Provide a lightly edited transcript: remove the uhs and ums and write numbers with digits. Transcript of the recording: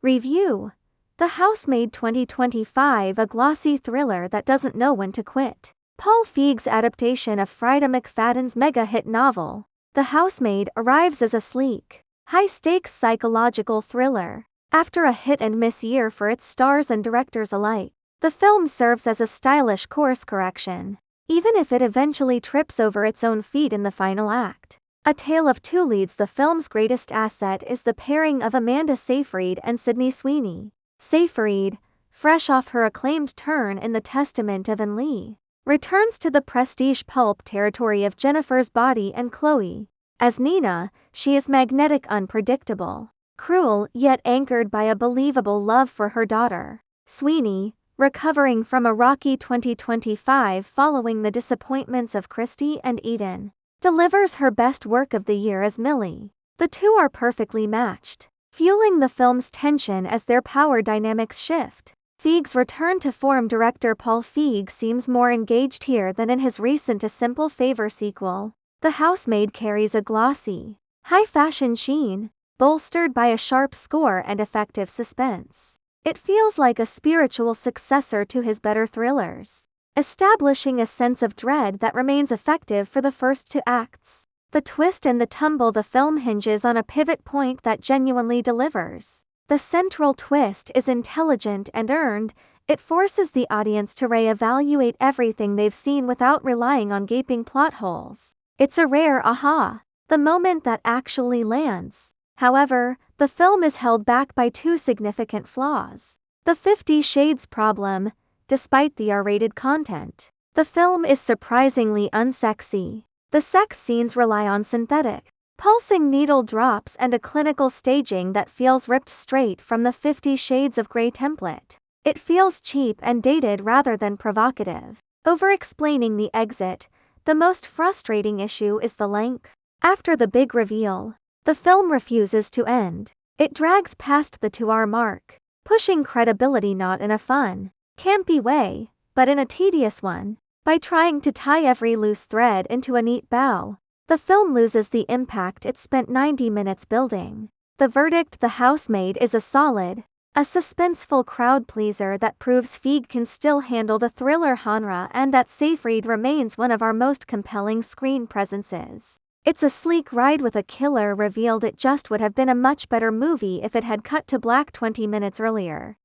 Review: The Housemaid 2025, a glossy thriller that doesn't know when to quit. Paul Feig's adaptation of Frida McFadden's mega-hit novel, The Housemaid, arrives as a sleek, high-stakes psychological thriller. After a hit-and-miss year for its stars and directors alike, the film serves as a stylish course correction, even if it eventually trips over its own feet in the final act. A Tale of Two Leads. The film's greatest asset is the pairing of Amanda Seyfried and Sydney Sweeney. Seyfried, fresh off her acclaimed turn in The Testament of An Lee, returns to the prestige pulp territory of Jennifer's Body and Chloe. As Nina, she is magnetic, unpredictable, cruel, yet anchored by a believable love for her daughter. Sweeney, recovering from a rocky 2025 following the disappointments of Christy and Eden, delivers her best work of the year as Millie. The two are perfectly matched, fueling the film's tension as their power dynamics shift. Feig's return to form. Director Paul Feig seems more engaged here than in his recent A Simple Favor sequel. The Housemaid carries a glossy, high-fashion sheen, bolstered by a sharp score and effective suspense. It feels like a spiritual successor to his better thrillers, establishing a sense of dread that remains effective for the first two acts. The twist and the tumble. The film hinges on a pivot point that genuinely delivers. The central twist is intelligent and earned. It forces the audience to re-evaluate everything they've seen without relying on gaping plot holes. It's a rare aha, the moment that actually lands. However, the film is held back by two significant flaws. The 50 Shades problem. Despite the R-rated content, the film is surprisingly unsexy. The sex scenes rely on synthetic, pulsing needle drops and a clinical staging that feels ripped straight from the 50 Shades of Grey template. It feels cheap and dated rather than provocative, over-explaining the exit. The most frustrating issue is the length. After the big reveal, the film refuses to end. It drags past the 2-hour mark, pushing credibility not in a fun, campy way, but in a tedious one. By trying to tie every loose thread into a neat bow, the film loses the impact it spent 90 minutes building. The verdict: The Housemaid is a solid, a suspenseful crowd pleaser that proves Feig can still handle the thriller genre and that Seyfried remains one of our most compelling screen presences. It's a sleek ride with a killer reveal. It just would have been a much better movie if it had cut to black 20 minutes earlier.